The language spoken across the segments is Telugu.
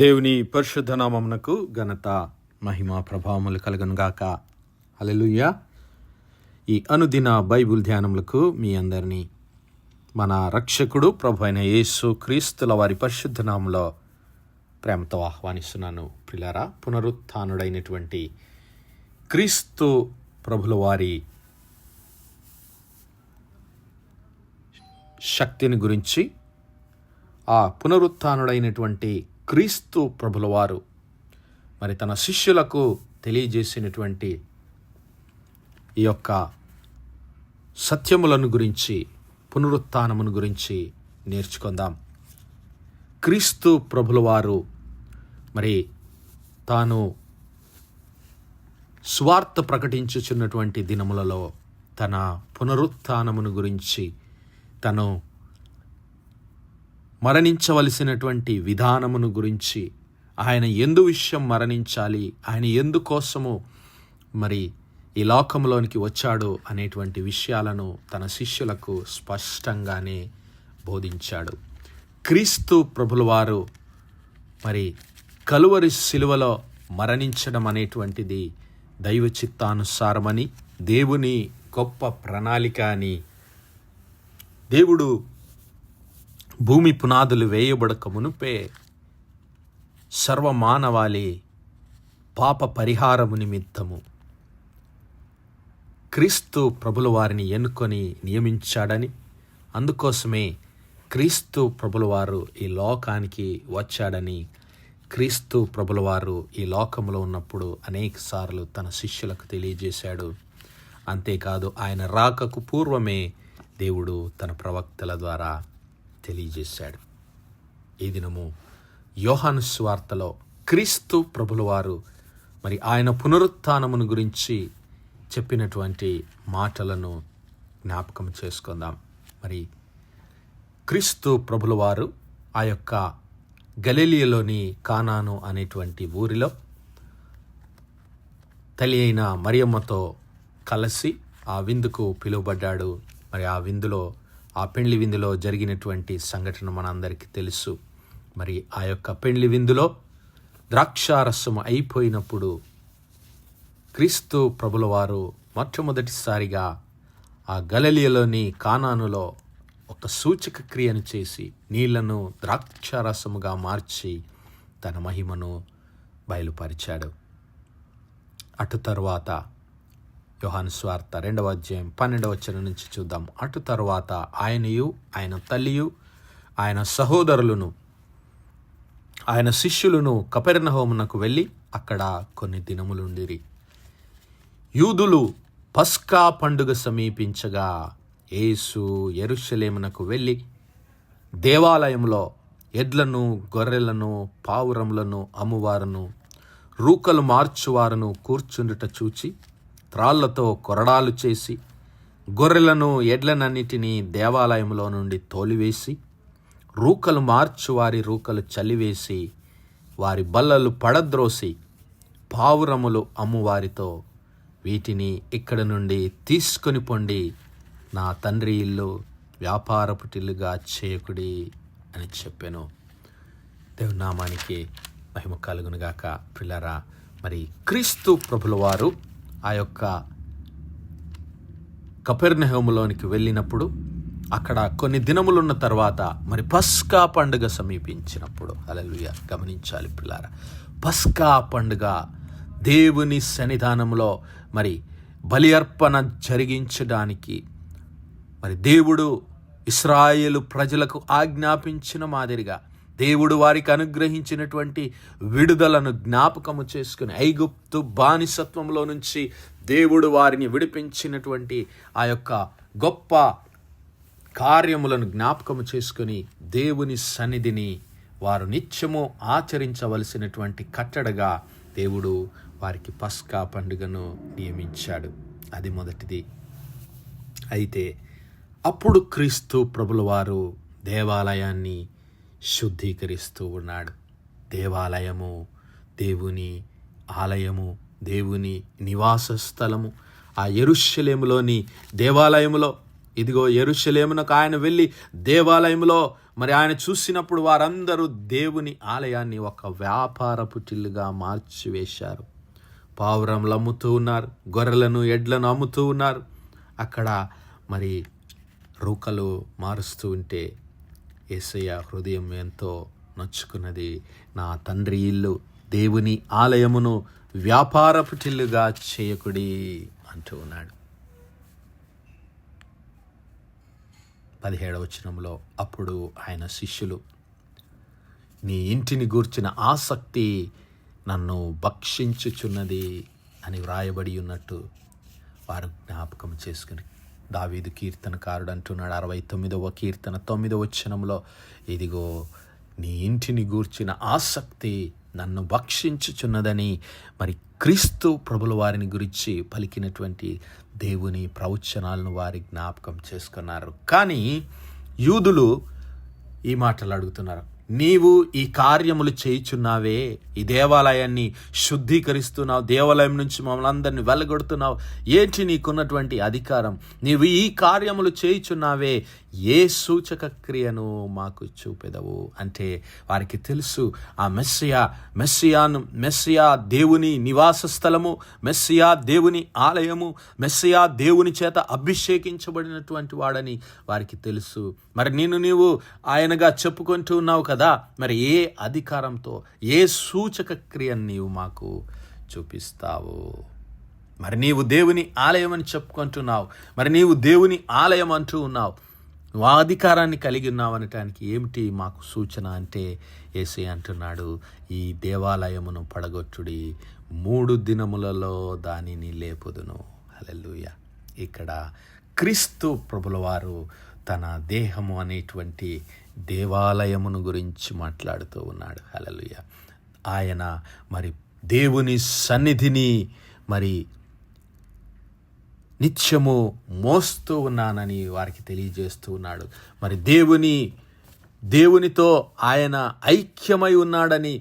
దేవుని పరిశుద్ధ నామమునకు ఘనత మహిమ ప్రభావములు కలుగునుగాక. హల్లెలూయా. ఈ అనుదిన బైబిల్ ధ్యానములకు మీ అందరినీ మన రక్షకుడు ప్రభు అయిన యేసు క్రీస్తుల వారి పరిశుద్ధ నామములో ప్రేమతో ఆహ్వానిస్తున్నాను. ప్రియులారా, పునరుత్థానుడైనటువంటి క్రీస్తు ప్రభుల వారి శక్తిని గురించి, ఆ పునరుత్థానుడైనటువంటి క్రీస్తు ప్రభుల వారు మరి తన శిష్యులకు తెలియజేసినటువంటి ఈ యొక్క సత్యములను గురించి, పునరుత్థానమును గురించి నేర్చుకుందాం. క్రీస్తు ప్రభుల వారు మరి తాను సువార్త ప్రకటించుచున్నటువంటి దినములలో తన పునరుత్థానమును గురించి, తను మరణించవలసినటువంటి విధానమును గురించి, ఆయన ఎందు విషయం మరణించాలి, ఆయన ఎందుకోసము మరి ఈ లోకంలోనికి వచ్చాడు అనేటువంటి విషయాలను తన శిష్యులకు స్పష్టంగానే బోధించాడు. క్రీస్తు ప్రభుల వారు మరి కలువరి శిలువలో మరణించడం అనేటువంటిది దైవ చిత్తానుసారమని, దేవుని గొప్ప ప్రణాళిక అని, దేవుడు భూమి పునాదులు వేయబడక మునుపే సర్వమానవాళి పాప పరిహారము నిమిత్తము క్రీస్తు ప్రభుల వారిని ఎన్నుకొని నియమించాడని, అందుకోసమే క్రీస్తు ప్రభుల వారు ఈ లోకానికి వచ్చాడని, క్రీస్తు ప్రభుల వారు ఈ లోకంలో ఉన్నప్పుడు అనేక సార్లు తన శిష్యులకు తెలియజేశాడు. అంతేకాదు, ఆయన రాకకు పూర్వమే దేవుడు తన ప్రవక్తల ద్వారా తెలియజేశాడు. ఈ దినము యోహాను సువార్తలో క్రీస్తు ప్రభుల వారు మరి ఆయన పునరుత్థానమును గురించి చెప్పినటువంటి మాటలను జ్ఞాపకం చేసుకుందాం. మరి క్రీస్తు ప్రభుల వారు ఆ యొక్క గలిలయలోని కానాను అనేటువంటి ఊరిలో తల్లి అయిన మరియమ్మతో కలిసి ఆ విందుకు పిలువబడ్డాడు. మరి ఆ పెండ్లి విందులో జరిగినటువంటి సంఘటన మనందరికీ తెలుసు. మరి ఆ యొక్క పెండ్లి విందులో ద్రాక్షారసము అయిపోయినప్పుడు క్రీస్తు ప్రభుల వారు మొట్టమొదటిసారిగా ఆ గలిలయలోని కానానులో ఒక సూచక క్రియను చేసి నీళ్లను ద్రాక్షారసముగా మార్చి తన మహిమను బయలుపరిచాడు. అటు తరువాత యోహాను సువార్త 2వ అధ్యాయం 12వ వచనం నుంచి చూద్దాం. అటు తరువాత ఆయనయు, ఆయన తల్లియు, ఆయన సహోదరులను, ఆయన శిష్యులను కపెర్నహూమునకు వెళ్ళి అక్కడ కొన్ని దినములుండిరి. యూదులు పస్కా పండుగ సమీపించగా యేసు యెరూషలేమునకు వెళ్ళి దేవాలయంలో ఎడ్లను, గొర్రెలను, పావురములను అమ్మువారును, రూకలు మార్చువారును కూర్చుండుట చూచి త్రాళ్లతో కొరడాలు చేసి గొర్రెలను, ఎడ్లనన్నిటినీ దేవాలయంలో నుండి తోలివేసి రూకలు మార్చువారి రూకలు చలివేసి వారి బల్లలు పడద్రోసి పావురములు అమ్మువారితో, వీటిని ఇక్కడ నుండి తీసుకొని పొండి, నా తండ్రి ఇల్లు వ్యాపారపుటిల్లుగా చేయకుడి అని చెప్పాను. దేవుని నామానికి మహిమ కలుగునుగాక. ప్రియులారా, మరి క్రీస్తు ప్రభుల వారు ఆ యొక్క కపెర్నహూములోనికి వెళ్ళినప్పుడు అక్కడ కొన్ని దినములున్న తర్వాత మరి పస్కా పండుగ సమీపించినప్పుడు, హల్లెలూయా, గమనించాలి ప్రియులారా, పస్కా పండుగ దేవుని సన్నిధానంలో మరి బలి అర్పణ జరిగించడానికి మరి దేవుడు ఇశ్రాయేలు ప్రజలకు ఆజ్ఞాపించిన మాదిరిగా దేవుడు వారికి అనుగ్రహించినటువంటి విడుదలను జ్ఞాపకము చేసుకుని, ఐగుప్తు బానిసత్వంలో నుంచి దేవుడు వారిని విడిపించినటువంటి ఆ యొక్క గొప్ప కార్యములను జ్ఞాపకము చేసుకుని దేవుని సన్నిధిని వారు నిత్యము ఆచరించవలసినటువంటి కట్టడగా దేవుడు వారికి పస్కా పండుగను నియమించాడు. అది మొదటిది. అయితే అప్పుడు క్రీస్తు ప్రభుల వారు దేవాలయాన్ని శుద్ధీకరిస్తూ ఉన్నాడు. దేవాలయము దేవుని ఆలయము, దేవుని నివాస స్థలము. ఆ యెరూషలేములోని దేవాలయములో ఇదిగో యెరూషలేమునకు ఆయన వెళ్ళి దేవాలయంలో మరి ఆయన చూసినప్పుడు వారందరూ దేవుని ఆలయాన్ని ఒక వ్యాపారపు టిల్లుగా మార్చివేశారు. పావురములు అమ్ముతూ ఉన్నారు, గొర్రెలను ఎడ్లను అమ్ముతూ ఉన్నారు. అక్కడ మరి రూకలు మారుస్తూ ఉంటే యేసయ్య హృదయం ఎంతో నొచ్చుకున్నది. నా తండ్రి ఇల్లు దేవుని ఆలయమును వ్యాపారపు టిల్లుగా చేయకుడి అంటూ ఉన్నాడు. 17వ వచనంలో అప్పుడు ఆయన శిష్యులు, నీ ఇంటిని గూర్చిన ఆసక్తి నన్ను భక్షించుచున్నది అని వ్రాయబడి ఉన్నట్టు వారు జ్ఞాపకం చేసుకుని, దావీదు కీర్తనకారుడు అంటున్నాడు 69వ కీర్తన 9వ వచనంలో, ఇదిగో నీ ఇంటిని గూర్చిన ఆసక్తి నన్ను భక్షించుచున్నదని మరి క్రీస్తు ప్రభుల వారిని గురించి పలికినటువంటి దేవుని ప్రవచనాలను వారి జ్ఞాపకం చేసుకున్నారు. కానీ యూదులు ఈ మాటలు అడుగుతున్నారు, నీవు ఈ కార్యములు చేయుచున్నావే, ఈ దేవాలయాన్ని శుద్ధీకరిస్తున్నావు, దేవాలయం నుంచి మమ్మల్ని అందరినీ వెళ్ళగొడుతున్నావు, ఏంటి నీకున్నటువంటి అధికారం? నీవు ఈ కార్యములు చేయుచున్నావే, ఏ సూచక క్రియను మాకు చూపెదవు అంటే వారికి తెలుసు ఆ మెస్సియా దేవుని నివాస స్థలము, మెస్సియా దేవుని ఆలయము, మెస్సియా దేవుని చేత అభిషేకించబడినటువంటి వాడని వారికి తెలుసు. మరి నీవు ఆయనగా చెప్పుకుంటూ ఉన్నావు కదా, మరి ఏ అధికారంతో ఏ సూచక క్రియను నీవు మాకు చూపిస్తావు? మరి నీవు దేవుని ఆలయం అని చెప్పుకుంటున్నావు, మరి నీవు దేవుని ఆలయం అంటూ ఉన్నావు, నువ్వు ఆ అధికారాన్ని కలిగి ఉన్నావు అనటానికి ఏమిటి మాకు సూచన అంటే యేసయ్య అంటున్నాడు, ఈ దేవాలయమును పడగొట్టుడి, 3 దినములలో దానిని లేపుదును. హల్లెలూయా. ఇక్కడ క్రీస్తు ప్రభుల వారు తన దేహము అనేటువంటి దేవాలయమును గురించి మాట్లాడుతూ ఉన్నాడు. హల్లెలూయా. ఆయన మరి దేవుని సన్నిధిని మరి నిత్యము మోస్తూ ఉన్నానని వారికి తెలియజేస్తూ ఉన్నాడు. మరి దేవునితో ఆయన ఐక్యమై ఉన్నాడని,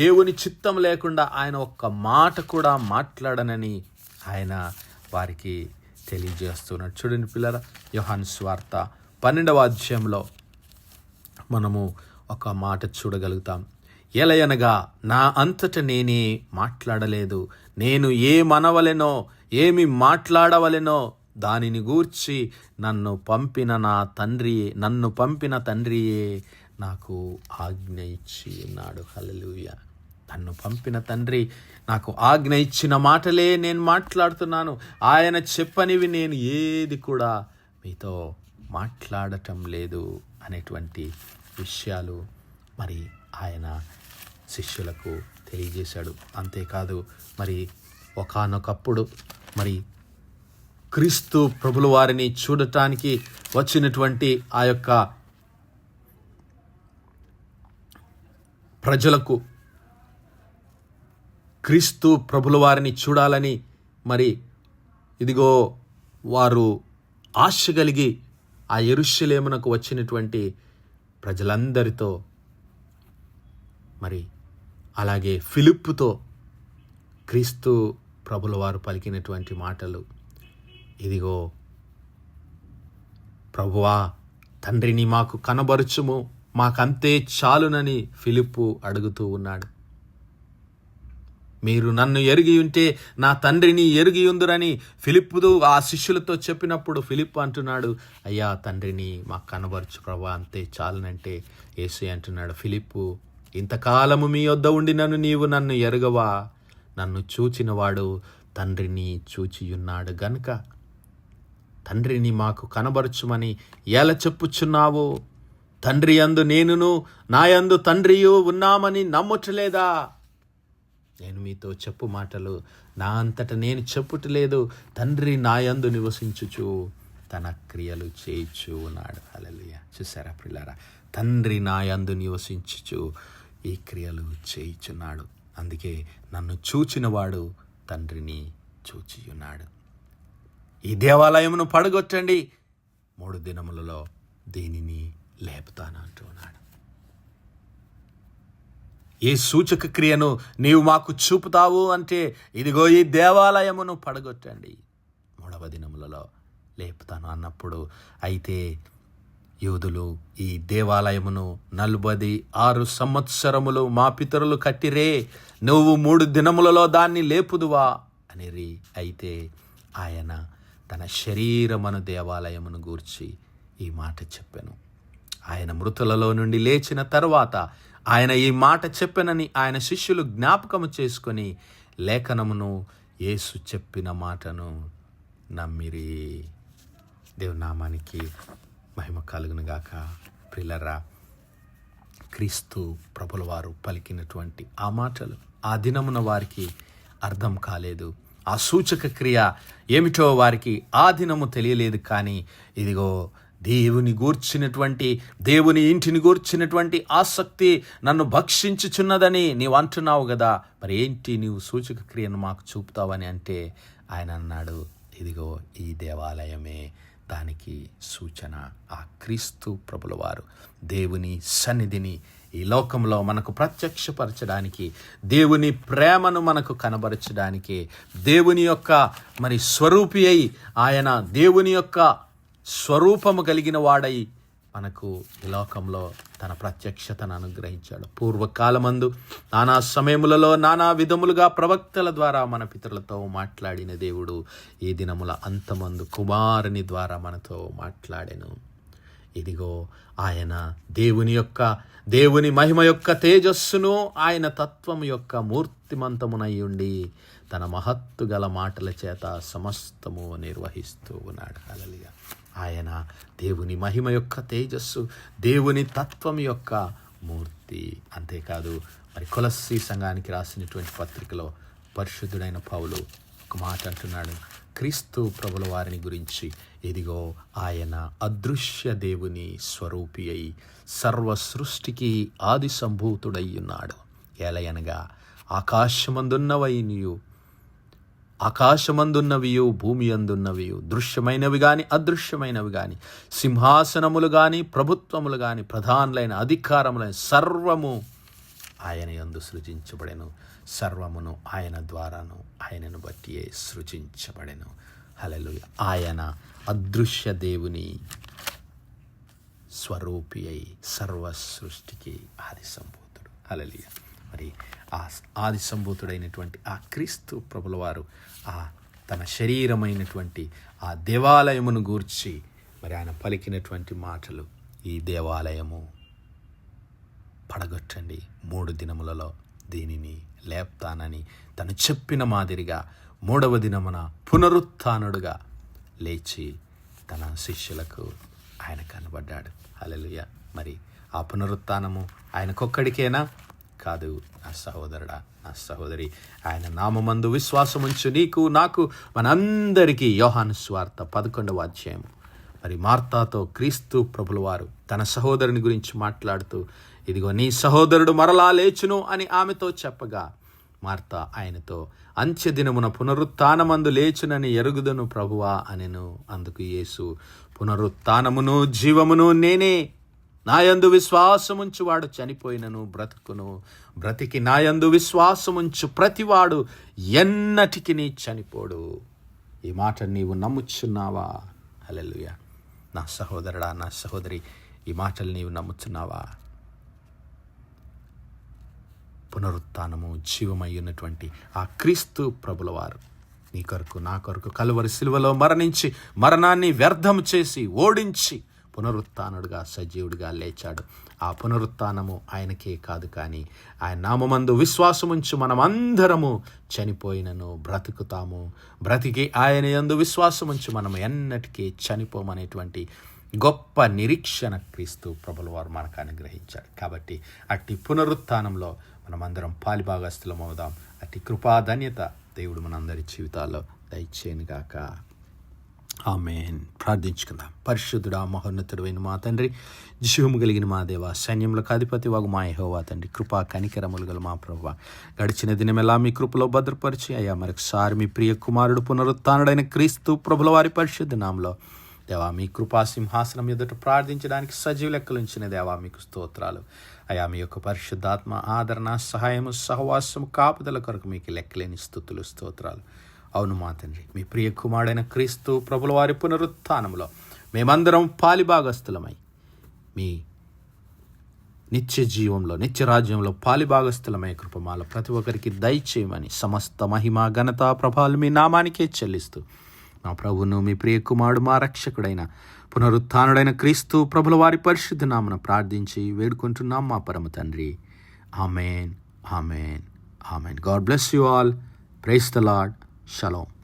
దేవుని చిత్తం లేకుండా ఆయన ఒక్క మాట కూడా మాట్లాడనని ఆయన వారికి తెలియజేస్తున్నాడు. చూడండి పిల్లరా, యోహాను సువార్త 12వ అధ్యాయంలో మనము ఒక మాట చూడగలుగుతాం. ఎలయనగా నా అంతట నేనే మాట్లాడలేదు, నేను ఏమనవలెనో ఏమి మాట్లాడవలెనో దానిని గూర్చి నన్ను పంపిన తండ్రియే నాకు ఆజ్ఞ ఇచ్చి ఉన్నాడు. హల్లెలూయా. నన్ను పంపిన తండ్రి నాకు ఆజ్ఞ ఇచ్చిన మాటలే నేను మాట్లాడుతున్నాను. ఆయన చెప్పనివి నేను ఏది కూడా మీతో మాట్లాడటం లేదు అనేటువంటి విషయాలు మరి ఆయన శిష్యులకు తెలియజేశాడు. అంతేకాదు, మరి ఒకానొకప్పుడు మరి క్రీస్తు ప్రభుల వారిని చూడటానికి వచ్చినటువంటి ఆ యొక్క ప్రజలకు క్రీస్తు ప్రభుల వారిని చూడాలని మరి ఇదిగో వారు ఆశ కలిగి ఆ యెరూషలేమునకు వచ్చినటువంటి ప్రజలందరితో మరి అలాగే ఫిలిప్పుతో క్రీస్తు ప్రభుల వారు పలికినటువంటి మాటలు, ఇదిగో ప్రభువా తండ్రిని మాకు కనబరుచుము, మాకంతే చాలునని ఫిలిప్పు అడుగుతూ ఉన్నాడు. మీరు నన్ను ఎరిగి ఉంటే నా తండ్రిని ఎరిగి ఉందురని ఫిలిప్పు ఆ శిష్యులతో చెప్పినప్పుడు ఫిలిప్పు అంటున్నాడు, అయ్యా తండ్రిని మాకు కనబరచు ప్రభువా, అంతే చాలునంటే యేసయ్య అంటున్నాడు, ఫిలిప్పు ఇంతకాలము మీ వద్ద ఉండి నీవు నన్ను ఎరగవా? నన్ను చూచినవాడు తండ్రిని చూచియున్నాడు గనుక తండ్రిని మాకు కనబరచుమని ఎలా చెప్పుచున్నావు? తండ్రి యందు నేనును నా యందు తండ్రియు ఉన్నామని నమ్ముటలేదా? నేను మీతో చెప్పు మాటలు నా అంతట నేను చెప్పుటలేదు, తండ్రి నా యందు నివసించుచు తన క్రియలు చేయుచు ఉన్నాడు. హల్లెలూయా. చూసారా ప్రియులారా, తండ్రి నా యందు నివసించుచు ఈ క్రియలు చేయుచున్నాడు. అందుకే నన్ను చూచినవాడు తండ్రిని చూచియున్నాడు. ఈ దేవాలయమును పడగొట్టండి, 3 దినములలో దీనిని లేపుతాను అంటున్నాడు. ఏ సూచక క్రియను నీవు మాకు చూపుతావు అంటే ఇదిగో ఈ దేవాలయమును పడగొట్టండి, 3వ దినములలో లేపుతాను అన్నప్పుడు, అయితే యూదులు ఈ దేవాలయమును 46 సంవత్సరములు మా పితరులు కట్టిరే, నువ్వు 3 దినములలో దాన్ని లేపుదువా అనిరి. అయితే ఆయన తన శరీరమను దేవాలయమును గూర్చి ఈ మాట చెప్పెను. ఆయన మృతులలో నుండి లేచిన తరువాత ఆయన ఈ మాట చెప్పెనని ఆయన శిష్యులు జ్ఞాపకము చేసుకొని లేఖనమును యేసు చెప్పిన మాటను నమ్మిరి. దేవుని నామానికి మహిమ కలుగును గాక. ప్రియులారా, క్రీస్తు ప్రభుల వారు పలికినటువంటి ఆ మాటలు ఆ దినమున వారికి అర్థం కాలేదు. ఆ సూచక క్రియ ఏమిటో వారికి ఆ దినము తెలియలేదు. కానీ ఇదిగో దేవుని గూర్చినటువంటి, దేవుని ఇంటిని గూర్చినటువంటి ఆసక్తి నన్ను భక్షించుచున్నదని నీవు అంటున్నావు కదా, మరి ఏంటి నీవు సూచక క్రియను మాకు చూపుతావని అంటే ఆయన అన్నాడు, ఇదిగో ఈ దేవాలయమే దానికి సూచన. ఆ క్రీస్తు ప్రభుల వారు దేవుని సన్నిధిని ఈ లోకంలో మనకు ప్రత్యక్షపరచడానికి, దేవుని ప్రేమను మనకు కనబరచడానికి, దేవుని యొక్క మరి స్వరూపి అయి ఆయన దేవుని యొక్క స్వరూపము కలిగిన వాడై మనకు ఈ లోకంలో తన ప్రత్యక్షతను అనుగ్రహించాడు. పూర్వకాలమందు నానా సమయములలో నానా విధములుగా ప్రవక్తల ద్వారా మన పితరులతో మాట్లాడిన దేవుడు ఈ దినముల అంతమందు కుమారుని ద్వారా మనతో మాట్లాడెను. ఇదిగో ఆయన దేవుని మహిమ యొక్క తేజస్సును, ఆయన తత్వము యొక్క మూర్తిమంతమునై ఉండి తన మహత్తు గల మాటల చేత సమస్తము నిర్వహిస్తూ ఉన్నాడు. హల్లెలూయా. ఆయన దేవుని మహిమ యొక్క తేజస్సు, దేవుని తత్వం యొక్క మూర్తి. అంతేకాదు, మరి కొలస్సీ సంఘానికి రాసినటువంటి పత్రికలో పరిశుద్ధుడైన పౌలు ఒక మాట అంటున్నాడు క్రీస్తు ప్రభుల వారిని గురించి. ఇదిగో ఆయన అదృశ్య దేవుని స్వరూపి అయి సర్వ సృష్టికి ఆది సంభూతుడై ఉన్నాడు. ఎలయనగా ఆకాశమందున్నవియు భూమి అందున్నవియు, దృశ్యమైనవి గాని అదృశ్యమైనవి గాని, సింహాసనములు గాని ప్రభుత్వములు గాని, ప్రధానులైన అధికారములైన సర్వము ఆయన యందు సృజించబడెను. సర్వమును ఆయన ద్వారాను ఆయనను బట్టియే సృజించబడెను. హల్లెలూయా. ఆయన అదృశ్య దేవుని స్వరూపి అయి సర్వ సృష్టికి ఆది సంభూతుడు. హల్లెలూయా. మరి ఆ ఆది సంభూతుడైనటువంటి ఆ క్రీస్తు ప్రభుల వారు ఆ తన శరీరమైనటువంటి ఆ దేవాలయమును గూర్చి మరి ఆయన పలికినటువంటి మాటలు, ఈ దేవాలయము పడగొట్టండి, 3 దినములలో దీనిని లేపుతానని తను చెప్పిన మాదిరిగా 3వ దినమున పునరుత్థానుడుగా లేచి తన శిష్యులకు ఆయన కనబడ్డాడు. హల్లెలూయా. మరి ఆ పునరుత్థానము ఆయనకొక్కడికేనా? కాదు నా సహోదరుడా, నా సహోదరి. ఆయన నామమందు విశ్వాసముంచు నీకు నాకు మనందరికీ. యోహాను సువార్త 11వ అధ్యాయము. మరి మార్తాతో క్రీస్తు ప్రభుల వారు తన సహోదరుని గురించి మాట్లాడుతూ, ఇదిగో నీ సహోదరుడు మరలా లేచును అని ఆమెతో చెప్పగా, మార్తా ఆయనతో, అంత్యదినమున పునరుత్థానమందు లేచునని ఎరుగుదును ప్రభువా అనెను. అందుకు యేసు, పునరుత్థానమును జీవమును నేనే. నాయందు విశ్వాసముంచు వాడు చనిపోయినను బ్రతుకును, బ్రతికి నాయందు విశ్వాసముంచు ప్రతివాడు ఎన్నటికి చనిపోడు. ఈ మాట నీవు నమ్ముచున్నావా? హల్లెలూయా. నా సహోదరుడా, నా సహోదరి, ఈ మాటలు నీవు నమ్ముచున్నావా? పునరుత్థానము జీవమై ఉన్నటువంటి ఆ క్రీస్తు ప్రభుల వారు నీ కొరకు నా కొరకు కలువరి సిలువలో మరణించి మరణాన్ని వ్యర్థము చేసి ఓడించి పునరుత్థానుడుగా సజీవుడిగా లేచాడు. ఆ పునరుత్థానము ఆయనకే కాదు, కానీ ఆయన నామమందు విశ్వాసముంచు మనమందరము చనిపోయినను బ్రతుకుతాము, బ్రతికి ఆయన యందు విశ్వాసముంచు మనం ఎన్నటికీ చనిపోమనేటువంటి గొప్ప నిరీక్షణ క్రీస్తు ప్రభుల వారు మనకు అనుగ్రహించాడు. కాబట్టి అట్టి పునరుత్థానంలో మనమందరం పాలిభాగస్తులం అవుదాం. అట్టి కృపా ధన్యత దేవుడు మనందరి జీవితాల్లో దయచేయనుగాక. ఆమేన్. ప్రార్థించుకుందాం. పరిశుద్ధుడా, మహోన్నతుడైన మా తండ్రి, జీవము కలిగిన మా దేవ, సైన్యములకు అధిపతి వాగు మా యెహోవా తండ్రి, కృపా కనికరములు గల మా ప్రభువా, గడిచిన దినమెల్లా మీ కృపలో భద్రపరిచి అయ్యా మరొకసారి మీ ప్రియ కుమారుడు పునరుత్థానుడైన క్రీస్తు ప్రభుల వారి పరిశుద్ధ నామములో దేవా మీ కృపా సింహాసనం ఎదుట ప్రార్థించడానికి సజీవ లెక్కలుంచిన దేవా మీకు స్తోత్రాలు. అయా మీ యొక్క పరిశుద్ధాత్మ ఆదరణ, సహాయము, సహవాసము, కాపుదల కొరకు మీకు లెక్కలేని స్తుతులు, స్తోత్రాలు. అవును మా తండ్రి, మీ ప్రియ కుమారుడైన క్రీస్తు ప్రభుల వారి పునరుత్థానములో మేమందరం పాలిభాగస్థులమై మీ నిత్య జీవంలో, నిత్య రాజ్యంలో పాలిభాగస్థులమై కృపమాల ప్రతి ఒక్కరికి దయచేయమని సమస్త మహిమ ఘనత ప్రభావాలు మీ నామానికే చెల్లిస్తూ మా ప్రభువును, మీ ప్రియ కుమారుడు, మా రక్షకుడైన పునరుత్థానుడైన క్రీస్తు ప్రభుల వారి పరిశుద్ధ నామమున ప్రార్థించి వేడుకుంటున్నాం మా పరమ తండ్రి. Amen, amen, amen. God bless you all. Praise the Lord. Shalom.